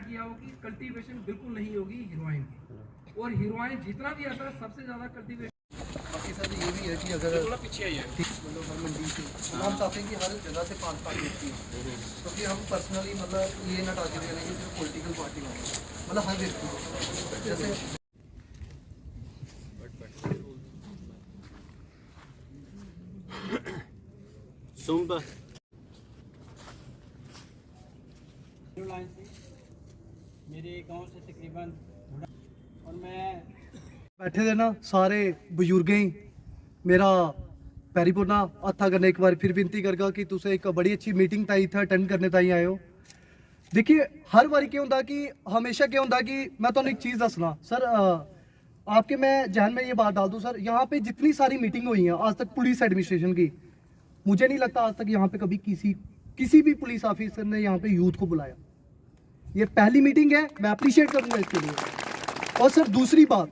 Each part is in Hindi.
किया हो कि कल्टीवेशन बिल्कुल नहीं होगी हीरोइन की, और हीरोइन जितना भी आता है सबसे ज़्यादा कल्टीवेशन। बाकी सर ये भी है कि अगर थोड़ा पीछे आइए, मतलब हर मंडी से हम चाहते हैं कि हर जगह से 5 व्यक्ति हैं, क्योंकि हम पर्सनली मतलब ये ना टारगेट करें कि सिर्फ पॉलिटिकल पार्टी होगी, मतलब हर व्यक्ति जैसे मेरे गांव से तकरीबन, और मैं बैठे थे ना सारे बजुर्ग ही मेरा पैरीपुरना हत्था करने एक बार फिर विनती करगा कि तुसे एक बड़ी अच्छी मीटिंग ताई था अटेंड करने ताई आए हो। देखिए हर बारी क्या होता कि हमेशा क्या होता कि मैं तो एक चीज़ दसना सर, आपके मैं जहन में ये बात डाल दूँ सर, यहाँ पे जितनी सारी मीटिंग हुई हैं आज तक पुलिस एडमिनिस्ट्रेशन की, मुझे नहीं लगता आज तक यहाँ पे कभी किसी भी पुलिस ऑफिसर ने यहाँ पे यूथ को बुलाया। ये पहली मीटिंग है, मैं अप्रिशिएट करूंगा इसके लिए। और सर दूसरी बात,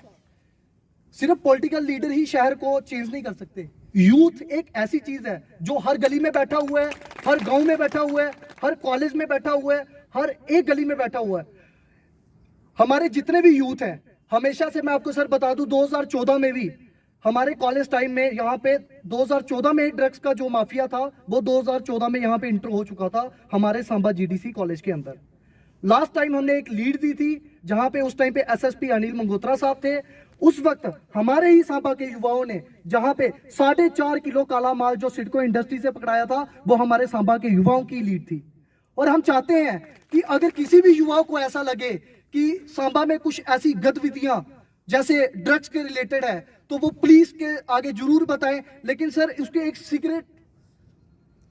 सिर्फ पॉलिटिकल लीडर ही शहर को चेंज नहीं कर सकते। यूथ एक ऐसी चीज है जो हर गली में बैठा हुआ है, हर गांव में बैठा हुआ है, हर कॉलेज में बैठा हुआ है, हर एक गली में बैठा हुआ है। हमारे जितने भी यूथ हैं, हमेशा से मैं आपको सर बता दूं 2014 में भी हमारे कॉलेज टाइम में यहाँ पे 2014 में ड्रग्स का जो माफिया था वो 2014 में यहाँ पे इंटर हो चुका था हमारे सांबा जीडीसी कॉलेज के अंदर। लास्ट टाइम हमने एक लीड दी थी जहां पे उस टाइम पे एसएसपी अनिल मंगोत्रा साहब थे। उस वक्त हमारे ही सांबा के युवाओं ने जहां पे 4.5 किलो काला माल जो सिडको इंडस्ट्री से पकड़ाया था वो हमारे सांबा के युवाओं की लीड थी। और हम चाहते हैं कि अगर किसी भी युवाओं को ऐसा लगे कि सांबा में कुछ ऐसी गतिविधियां जैसे ड्रग्स के रिलेटेड है तो वो पुलिस के आगे जरूर बताएं, लेकिन सर उसके एक सीक्रेट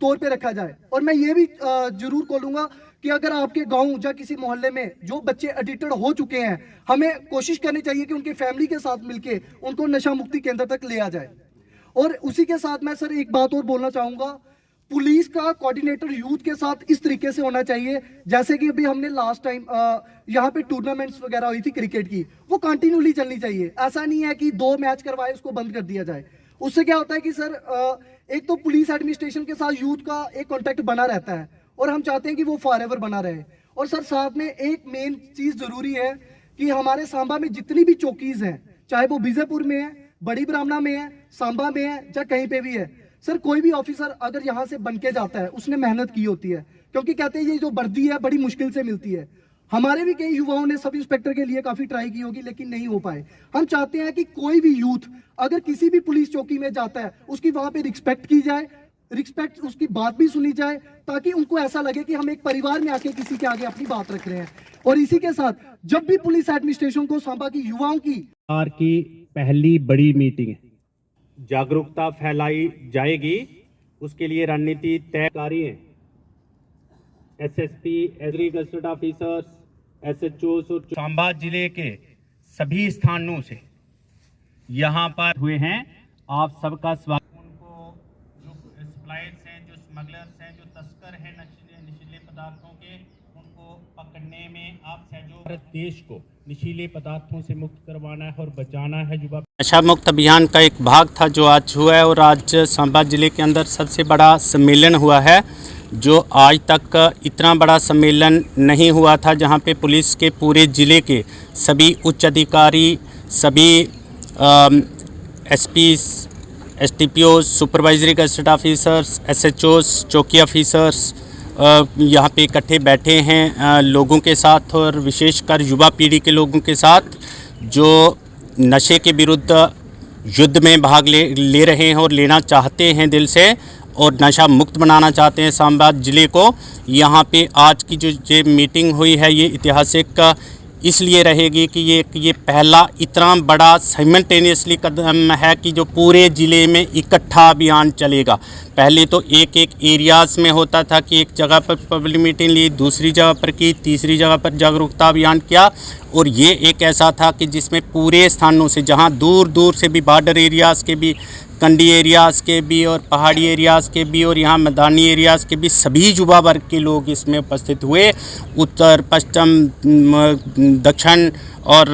तौर पे रखा जाए। और मैं ये भी जरूर बोलूंगा कि अगर आपके गांव या किसी मोहल्ले में जो बच्चे एडिक्टेड हो चुके हैं, हमें कोशिश करनी चाहिए कि उनके फैमिली के साथ मिलके उनको नशा मुक्ति केंद्र तक ले आ जाए। और उसी के साथ मैं सर एक बात और बोलना चाहूंगा, पुलिस का कोऑर्डिनेटर यूथ के साथ इस तरीके से होना चाहिए जैसे कि अभी हमने लास्ट टाइम यहाँ पे टूर्नामेंट्स वगैरह हुई थी क्रिकेट की, वो कंटिन्यूली चलनी चाहिए। ऐसा नहीं है कि 2 मैच करवाए उसको बंद कर दिया जाए। उससे क्या होता है कि सर एक तो पुलिस एडमिनिस्ट्रेशन के साथ यूथ का एक कॉन्टेक्ट बना रहता है और हम चाहते हैं कि वो फॉरएवर बना रहे। और सर साथ में एक मेन चीज जरूरी है कि हमारे सांबा में जितनी भी चौकीज हैं, चाहे वो बीजेपुर में है, बड़ी ब्राह्मणा में है, सांबा में है, या कहीं पे भी है, सर कोई भी ऑफिसर अगर यहाँ से बन के जाता है उसने मेहनत की होती है, क्योंकि कहते हैं ये जो वर्दी है बड़ी मुश्किल से मिलती है। हमारे भी कई युवाओं ने सब इंस्पेक्टर के लिए काफी ट्राई की होगी लेकिन नहीं हो पाए। हम चाहते हैं कि कोई भी यूथ अगर किसी भी पुलिस चौकी में जाता है उसकी वहां पे रिस्पेक्ट की जाए, रिस्पेक्ट उसकी बात भी सुनी जाए, ताकि उनको ऐसा लगे कि हम एक परिवार में आके किसी के आगे अपनी बात रख रहे हैं। और इसी के साथ जब भी पुलिस एडमिनिस्ट्रेशन को सांबा की युवाओं की पहली बड़ी मीटिंग है, जागरूकता फैलाई जाएगी, उसके लिए रणनीति तैयारी है। एसएसपी, एग्रीकल्चर ऑफिसर्स, एसएचओ और सांबा जिले के सभी स्थानों से यहाँ पर हुए हैं। आप सबका स्वागत। उनको जो सप्लायर्स हैं, जो स्मगलर्स हैं, जो तस्कर हैं नशीले पदार्थों के, उनको पकड़ने में आप सहयोग। भारत देश को नशीले पदार्थों से मुक्त करवाना है और बचाना है। युवा नशा मुक्त अभियान का एक भाग था जो आज हुआ है, और आज सांबा जिले के अंदर सबसे बड़ा सम्मेलन हुआ है जो आज तक इतना बड़ा सम्मेलन नहीं हुआ था, जहां पे पुलिस के पूरे ज़िले के सभी उच्च अधिकारी, सभी SPs, STPO, supervisory gazetted officers, SHOs, चौकी ऑफिसर्स यहाँ पे इकट्ठे बैठे हैं लोगों के साथ, और विशेषकर युवा पीढ़ी के लोगों के साथ जो नशे के विरुद्ध युद्ध में भाग ले रहे हैं और लेना चाहते हैं दिल से, और नशा मुक्त बनाना चाहते हैं सांबा ज़िले को। यहाँ पे आज की जो ये मीटिंग हुई है ये ऐतिहासिक इसलिए रहेगी कि ये पहला इतना बड़ा साइमल्टेनियसली कदम है कि जो पूरे ज़िले में इकट्ठा अभियान चलेगा। पहले तो एक एरियाज़ में होता था कि एक जगह पर पब्लिक मीटिंग ली, दूसरी जगह पर की, तीसरी जगह पर जागरूकता अभियान किया, और ये एक ऐसा था कि जिसमें पूरे स्थानों से, जहाँ दूर दूर से भी, बॉर्डर एरियाज़ के भी, कंडी एरियाज़ के भी, और पहाड़ी एरियाज़ के भी, और यहाँ मैदानी एरियाज़ के भी सभी युवा वर्ग के लोग इसमें उपस्थित हुए। उत्तर, पश्चिम, दक्षिण और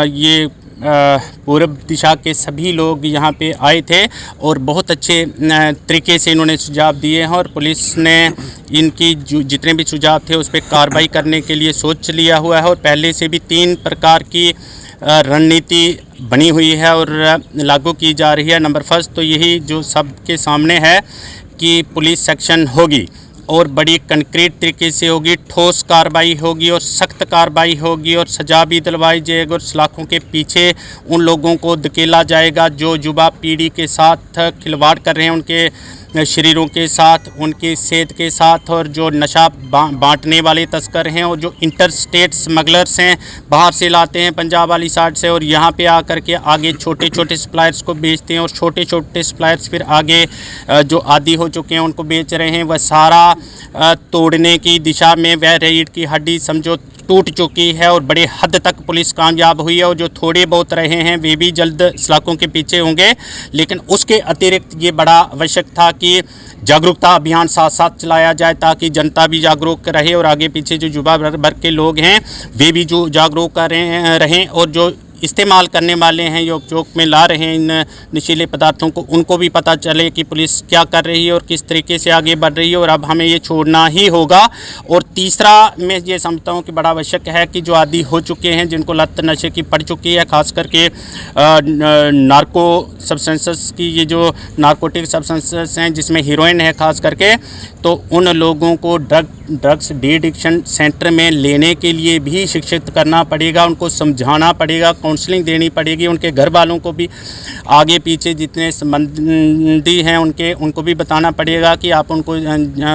ये पूर्व दिशा के सभी लोग यहाँ पे आए थे और बहुत अच्छे तरीके से इन्होंने सुझाव दिए हैं और पुलिस ने इनकी जितने भी सुझाव थे उस पर कार्रवाई करने के लिए सोच लिया हुआ है और पहले से भी 3 प्रकार की रणनीति बनी हुई है और लागू की जा रही है। नंबर फर्स्ट तो यही जो सबके सामने है कि पुलिस सेक्शन होगी और बड़ी कंक्रीट तरीके से होगी, ठोस कार्रवाई होगी और सख्त कार्रवाई होगी और सजा भी दिलवाई जाएगी और सलाखों के पीछे उन लोगों को धकेला जाएगा जो युवा पीढ़ी के साथ खिलवाड़ कर रहे हैं, उनके शरीरों के साथ, उनकी सेहत के साथ, और जो नशा बांटने वाले तस्कर हैं और जो इंटर स्टेट स्मगलर्स हैं, बाहर से लाते हैं पंजाब वाली साइड से और यहाँ पे आकर के आगे छोटे छोटे सप्लायर्स को बेचते हैं और छोटे छोटे सप्लायर्स फिर आगे जो आदी हो चुके हैं उनको बेच रहे हैं। वह सारा तोड़ने की दिशा में वह रीढ़ की हड्डी समझो टूट चुकी है और बड़े हद तक पुलिस कामयाब हुई है और जो थोड़े बहुत रहे हैं वे भी जल्द सलाखों के पीछे होंगे। लेकिन उसके अतिरिक्त ये बड़ा आवश्यक था कि जागरूकता अभियान साथ साथ चलाया जाए ताकि जनता भी जागरूक रहे और आगे पीछे जो युवा वर्ग के लोग हैं वे भी जो जागरूक रहें और जो इस्तेमाल करने वाले हैं, जो उपयोग में ला रहे हैं इन नशीले पदार्थों को, उनको भी पता चले कि पुलिस क्या कर रही है और किस तरीके से आगे बढ़ रही है और अब हमें ये छोड़ना ही होगा। और तीसरा मैं ये समझता हूँ कि बड़ा आवश्यक है कि जो आदी हो चुके हैं, जिनको लत नशे की पड़ चुकी है, खास करके नार्को सब्सटेंसेस की, ये जो नार्कोटिक सब्सटेंसेस हैं जिसमें हीरोइन है खास करके, तो उन लोगों को ड्रग्स डी एडिक्शन सेंटर में लेने के लिए भी शिक्षित करना पड़ेगा, उनको समझाना पड़ेगा, काउंसलिंग देनी पड़ेगी। उनके घर वालों को भी आगे पीछे जितने संबंधी हैं उनको भी बताना पड़ेगा कि आप उनको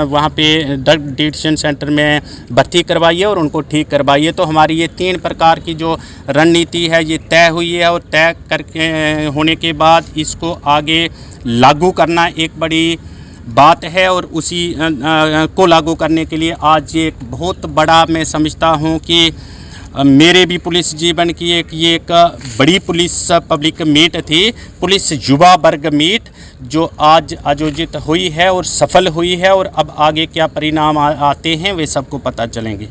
वहाँ पे ड्रग एडिक्शन सेंटर में भर्ती करवाइए और उनको ठीक करवाइए। तो हमारी ये 3 प्रकार की जो रणनीति है ये तय हुई है और तय करके होने के बाद इसको आगे लागू करना एक बड़ी बात है और उसी को लागू करने के लिए आज ये एक बहुत बड़ा मैं समझता हूँ कि मेरे भी पुलिस जीवन की ये एक बड़ी पुलिस पब्लिक मीट थी, पुलिस युवा वर्ग मीट, जो आज आयोजित हुई है और सफल हुई है और अब आगे क्या परिणाम आते हैं वे सबको पता चलेंगे।